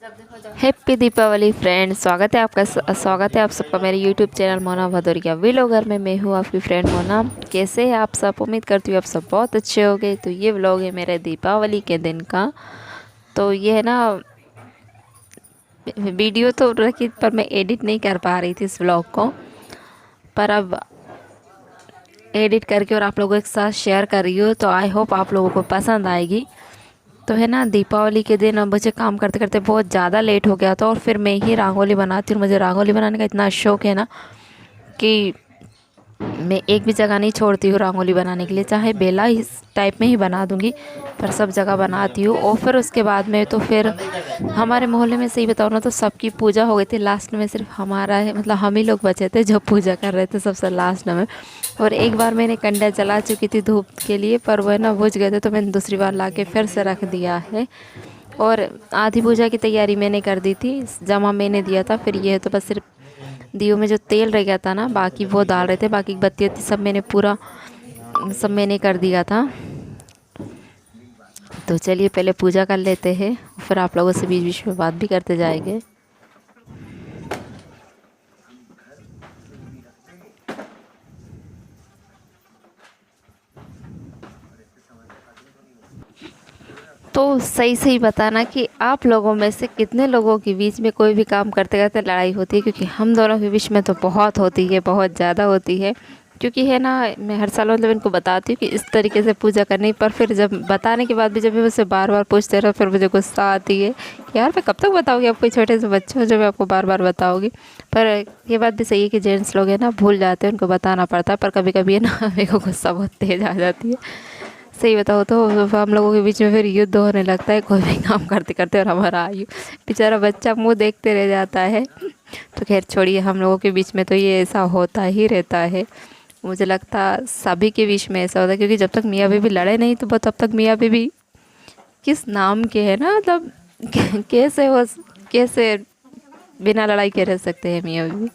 Happy Deepawali friend, स्वागत है आप सबका मेरे YouTube channel Mona Bhadauria vlogger में। मैं हूँ आपकी फ्रेंड मोना। कैसे हैं आप सब? उम्मीद करती हूँ आप सब बहुत अच्छे होंगे। तो ये व्लॉग है मेरे दीपावली के दिन का। तो ये है ना, वीडियो तो रखी पर मैं एडिट नहीं कर पा रही थी इस व्लॉग को, पर अब एडिट करके और आप लोगों के साथ शेयर कर रही हूँ। तो आई होप आप लोगों को पसंद आएगी। तो है ना, दीपावली के दिन अब मुझे काम करते करते बहुत ज़्यादा लेट हो गया था और फिर मैं ही रंगोली बनाती हूँ। मुझे रंगोली बनाने का इतना शौक है ना कि मैं एक भी जगह नहीं छोड़ती हूँ रंगोली बनाने के लिए, चाहे बेला इस टाइप में ही बना दूँगी, पर सब जगह बनाती हूँ। और फिर उसके बाद में तो फिर हमारे मोहल्ले में सही बताऊँ ना तो सबकी पूजा हो गई थी। लास्ट में सिर्फ हमारा है, मतलब हम ही लोग बचे थे जो पूजा कर रहे थे सबसे लास्ट में। और एक बार मैंने कंडा जला चुकी थी धूप के लिए, पर वह ना बुझ गए थे, तो मैंने दूसरी बार ला के फिर से रख दिया है। और आधी पूजा की तैयारी मैंने कर दी थी, जमा मैंने दिया था। फिर ये तो बस सिर्फ दियो में जो तेल रह गया था ना, बाकी वो डाल रहे थे, बाकी बत्ती सब मैंने पूरा सब मैंने कर दिया था। तो चलिए पहले पूजा कर लेते हैं, फिर आप लोगों से बीच बीच में बात भी करते जाएंगे। तो सही सही बताना कि आप लोगों में से कितने लोगों के बीच में कोई भी काम करते करते लड़ाई होती है, क्योंकि हम दोनों के बीच में तो बहुत होती है, बहुत ज़्यादा होती है। क्योंकि है ना, मैं हर साल मतलब इनको बताती हूँ कि इस तरीके से पूजा करनी, पर फिर जब बताने के बाद भी जब भी मुझसे बार बार पूछते रहो, फिर मुझे गुस्सा आती है कि यार मैं कब तक बताऊँगी, आप कोई छोटे से बच्चे हो जो मैं आपको बार बार बताऊँगी। पर ये बात भी सही है कि जेंट्स लोग हैं ना, भूल जाते हैं, उनको बताना पड़ता है। पर कभी कभी है ना मेरे को गुस्सा बहुत तेज़ आ जाती है, सही बताओ तो। हम लोगों के बीच में फिर युद्ध होने लगता है कोई भी काम करते करते, और हमारा आयु बेचारा बच्चा मुंह देखते रह जाता है। तो खैर छोड़िए, हम लोगों के बीच में तो ये ऐसा होता ही रहता है। मुझे लगता सभी के बीच में ऐसा होता है, क्योंकि जब तक मियाँ बीवी लड़े नहीं तो तब तक मियाँ बीवी किस नाम के है ना, मतलब कैसे बिना लड़ाई के रह सकते हैं मियाँ बीवी।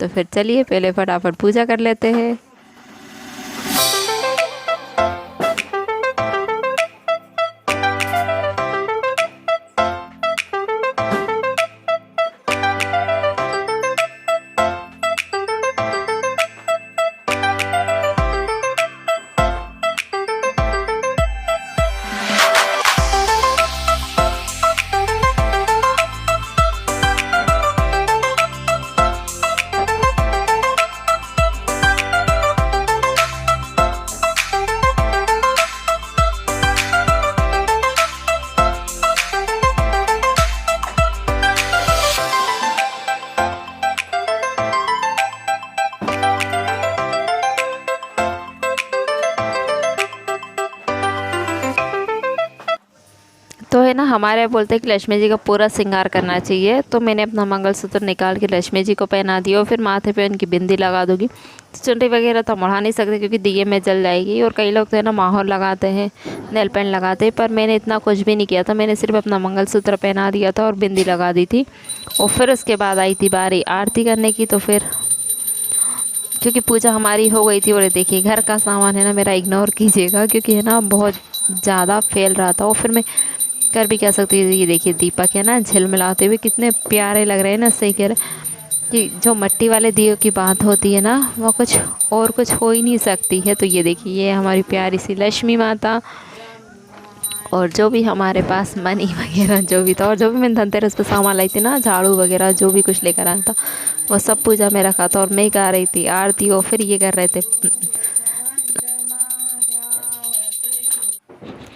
तो फिर चलिए पहले फटाफट पूजा कर लेते हैं। तो है ना, हमारे बोलते हैं कि लक्ष्मी जी का पूरा श्रृंगार करना चाहिए। तो मैंने अपना मंगलसूत्र निकाल के लक्ष्मी जी को पहना दिया और फिर माथे पे उनकी बिंदी लगा दूँगी। तो चुनरी वगैरह तो बढ़ा नहीं सकते क्योंकि दिए में जल जाएगी। और कई लोग तो है ना माहौर लगाते हैं, नेल पेंट लगाते हैं, पर मैंने इतना कुछ भी नहीं किया था। मैंने सिर्फ अपना मंगलसूत्र पहना दिया था और बिंदी लगा दी थी। और फिर उसके बाद आई थी बारी आरती करने की। तो फिर क्योंकि पूजा हमारी हो गई थी, और देखिए घर का सामान है ना मेरा इग्नोर कीजिएगा, क्योंकि है ना बहुत ज़्यादा फैल रहा था। और फिर मैं कर भी कह सकती हूँ। ये देखिए दीपक है ना झिलमिलाते हुए कितने प्यारे लग रहे हैं ना। सही कह रहे कि जो मिट्टी वाले दियों की बात होती है ना, वो कुछ हो ही नहीं सकती है। तो ये देखिए, ये हमारी प्यारी सी लक्ष्मी माता, और जो भी हमारे पास मनी वगैरह जो भी था, और जो भी मैंने धनतेरस पे सामान लाई थी ना, झाड़ू वगैरह जो भी कुछ लेकर आया था, वो सब पूजा में रखा था। और मैं गा रही थी आरती, और फिर ये कर रहे थे।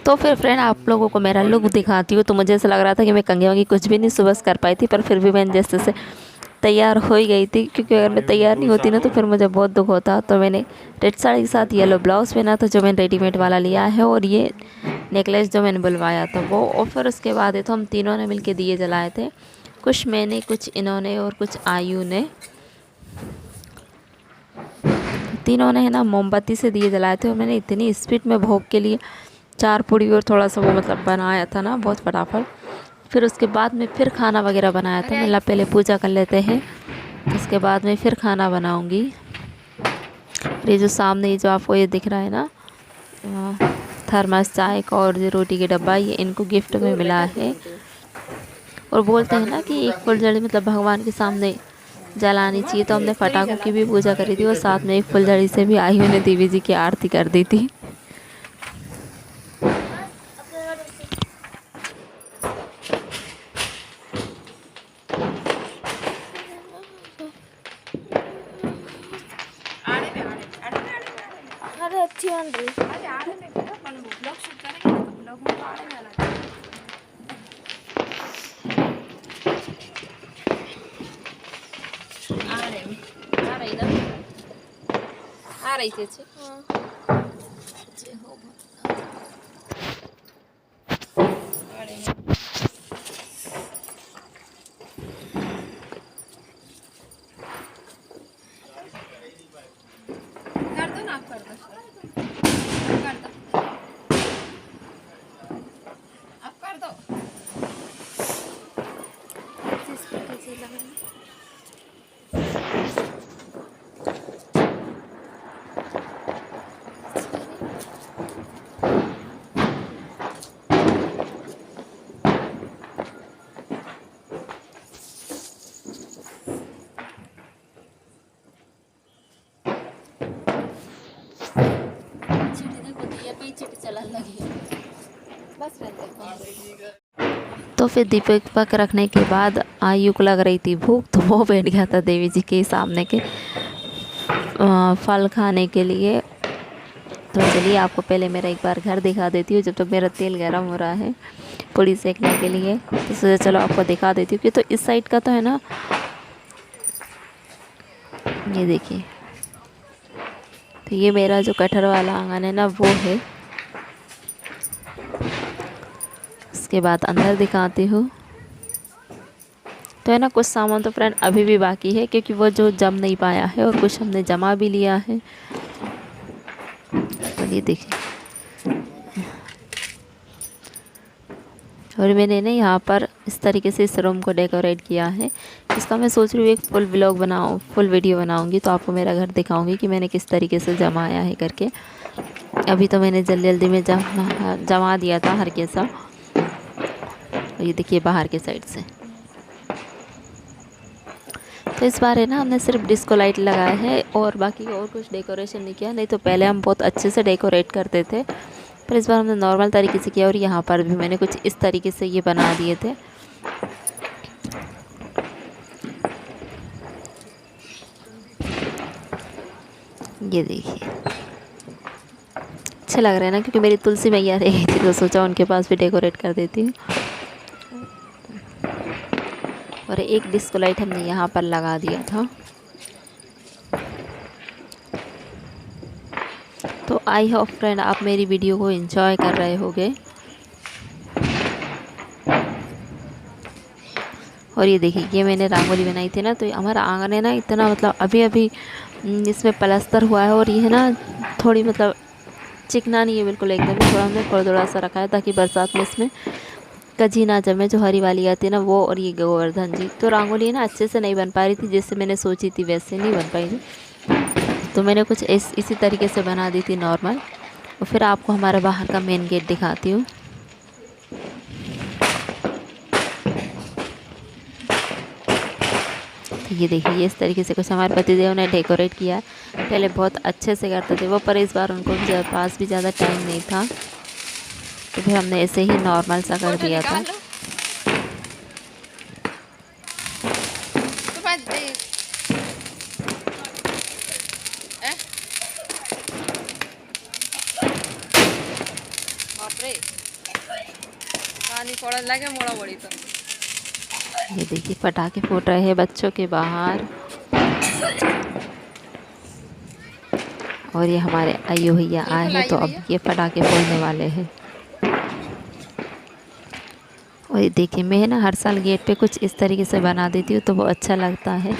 तो फिर फ्रेंड आप लोगों को मेरा लुक दिखाती हूँ। तो मुझे ऐसा लग रहा था कि मैं कंघी वंगी कुछ भी नहीं सुबह कर पाई थी, पर फिर भी मैंने जैसे से तैयार हो ही गई थी, क्योंकि अगर मैं तैयार नहीं होती ना तो फिर मुझे बहुत दुख होता। तो मैंने रेड साड़ी के साथ येलो ब्लाउज़ पहना था जो मैंने रेडीमेड वाला लिया है, और ये नेकलेस जो मैंने बुलवाया था वो। और फिर उसके बाद तो हम तीनों ने मिल के दिए जलाए थे, कुछ मैंने, कुछ इन्होंने और कुछ आयु ने। तीनों ने है ना मोमबत्ती से दिए जलाए थे। और मैंने इतनी स्पीड में भोग के लिए 4 पूड़ी और थोड़ा सा वो मतलब बनाया था ना बहुत फटाफट। फिर उसके बाद में फिर खाना वगैरह बनाया था। मतलब पहले पूजा कर लेते हैं, उसके बाद में फिर खाना बनाऊंगी। ये जो सामने जो आपको ये दिख रहा है ना थर्मस चाय का और जो रोटी के डब्बा, ये इनको गिफ्ट में मिला है। और बोलते हैं ना कि एक फुलझड़ी मतलब भगवान के सामने जलानी चाहिए, तो हमने पटाखों की भी पूजा करी थी और साथ में एक फुलझड़ी से भी आई मैंने देवी जी की आरती कर दी थी। अरे अच्छी बन रही। आ रही थी अच्छी। कर दो ना, आप कर दो, कर दो, आप कर दो। तो फिर दीपक रखने के बाद आयु को लग रही थी भूख, तो वो बैठ गया था देवी जी के सामने के फल खाने के लिए। तो चलिए आपको पहले मेरा एक बार घर दिखा देती हूँ, जब तक मेरा तेल गर्म हो रहा है पूड़ी सेकने के लिए। तो सोचा चलो आपको दिखा देती हूँ कि तो इस साइड का तो है ना, ये देखिए, तो ये मेरा जो कटहर वाला आंगन है ना वो है। उसके बाद अंदर दिखाती हूँ। तो है ना कुछ सामान तो फ्रेंड अभी भी बाकी है, क्योंकि वो जो जम नहीं पाया है, और कुछ हमने जमा भी लिया है। तो ये देखिए, और मैंने ना यहाँ पर इस तरीके से इस रूम को डेकोरेट किया है। इसका मैं सोच रही हूँ एक फुल व्लॉग बनाऊँ, फुल वीडियो बनाऊँगी, तो आपको मेरा घर दिखाऊँगी कि मैंने किस तरीके से जमाया है करके। अभी तो मैंने जल्दी जल्दी में जमा दिया था हर के सब। ये देखिए बाहर के साइड से। तो इस बार है ना हमने सिर्फ डिस्को लाइट लगाया है, और बाकी और कुछ डेकोरेशन नहीं किया। नहीं तो पहले हम बहुत अच्छे से डेकोरेट करते थे, पर इस बार हमने नॉर्मल तरीके से किया। और यहाँ पर भी मैंने कुछ इस तरीके से ये बना दिए थे। ये देखिए अच्छे लग रहे हैं ना, क्योंकि मेरी तुलसी मैया रह गई थी, तो सोचा उनके पास भी डेकोरेट कर देती हूँ। और एक डिस्को लाइट हमने यहाँ पर लगा दिया था। तो आई होप फ्रेंड आप मेरी वीडियो को एंजॉय कर रहे होंगे। और ये देखिए, ये मैंने रंगोली बनाई थी ना, तो हमारा आंगन है ना इतना मतलब अभी अभी इसमें प्लास्टर हुआ है, और ये है ना थोड़ी मतलब चिकना नहीं है बिल्कुल एकदम, थोड़ा हमने थोड़ा सा रखा है ताकि बरसात में इसमें कजी ना जमे, जो हरी वाली आती है ना वो। और ये गोवर्धन जी, तो रंगोली ना अच्छे से नहीं बन पा रही थी, जैसे मैंने सोची थी वैसे नहीं बन पाई थी, तो मैंने कुछ इसी तरीके से बना दी थी नॉर्मल। और फिर आपको हमारा बाहर का मेन गेट दिखाती हूँ। तो ये देखिए, ये इस तरीके से कुछ हमारे पतिदेव ने डेकोरेट किया है। पहले बहुत अच्छे से करते थे वो, पर इस बार उनको पास भी ज़्यादा टाइम नहीं था, तो फिर हमने ऐसे ही नॉर्मल सा कर दिया था। ये देखिए पटाखे फूट रहे हैं बच्चों के बाहर। और ये हमारे आयु भैया आए हैं, तो अब ये पटाखे फोड़ने वाले हैं। और ये देखिए, मैं ना हर साल गेट पे कुछ इस तरीके से बना देती हूँ, तो वो अच्छा लगता है।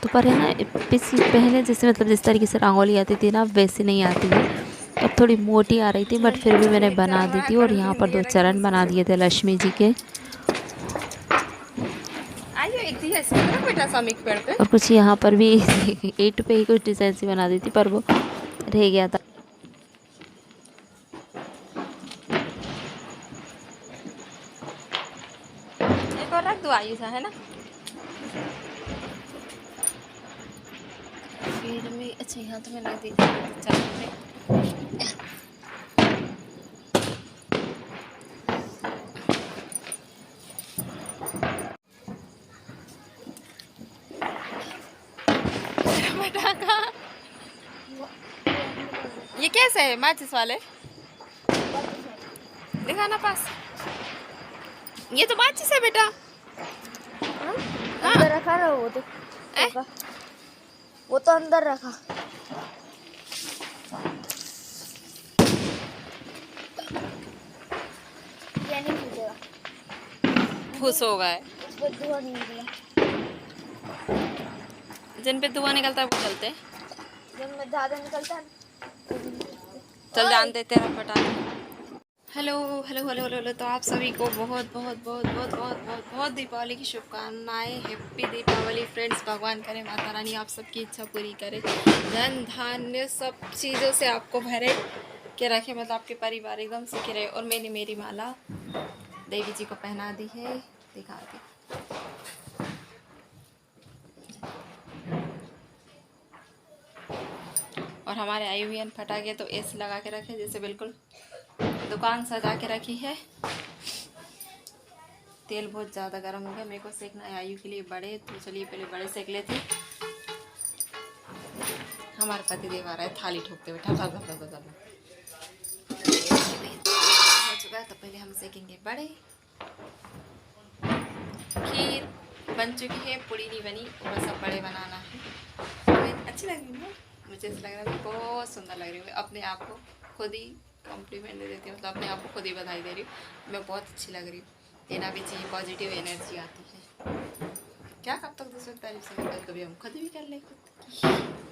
तो पर है ना पहले जैसे मतलब जिस तरीके से रंगोली आती थी ना, वैसी नहीं आती है। अब थोड़ी मोटी आ रही थी, बट फिर भी मैंने बना दी थी। और यहाँ पर 2 चरण बना दिए थे लक्ष्मी जी के। और कुछ यहाँ पर भी ईंट पे ही कुछ डिज़ाइन सी बना दी थी, पर वो रह गया था। एक और रख वायु सा है ना। फिर में अच्छा यहाँ तो मैं नहीं देख रही थी। ये कैसे है माचिस वाले? दिखाना पास। ये तो माचिस है बेटा। अंदर रखा ना वो तो होगा। वो तो अंदर रखा। ये नहीं फूटेगा। फूस हो गए। इस पे धुआं नहीं निकला। जिन पे धुआं निकलता है वो चलते हैं। जिनमें ज्यादा निकलता है चल जान देते हैं फटा। Hello hello hello hello hello. तो आप सभी को बहुत बहुत बहुत बहुत बहुत बहुत बहुत दीपावली की शुभकामनाएं। Happy Deepavali friends. भगवान करे माता रानी आप सबकी इच्छा पूरी करे, धन धान्य सब चीज़ों से आपको भरे के रखे, मतलब आपके परिवार एकदम सुखी रहे। और मैंने मेरी माला देवी जी को पहना दी है, दिखा दी। और हमारे आयुवियन फटाके तो ऐसे लगा के रखे जैसे बिल्कुल दुकान सजा के रखी है। तेल बहुत ज़्यादा गर्म हो गया, मेरे को सेकना है आयु के लिए बड़े, तो चलिए पहले बड़े सेक लेते हैं। हमारे पति देव आ रहा है थाली ठोकते हुए, हो चुका है। तो पहले हम सेकेंगे बड़े। खीर बन चुकी है, पूरी नहीं बनी, बस अब बड़े बनाना है। अच्छी लग रही है, मुझे ऐसा लग रहा है बहुत सुंदर लग रही है। अपने आप को खुद ही कॉम्प्लीमेंट दे देती हूँ, मतलब अपने आप को खुद ही बधाई दे रही हूँ, मैं बहुत अच्छी लग रही हूँ। देना भी चाहिए, पॉजिटिव एनर्जी आती है। क्या कब तक दूसरों की तारीफ से, कभी हम खुद भी कर ले खुद की।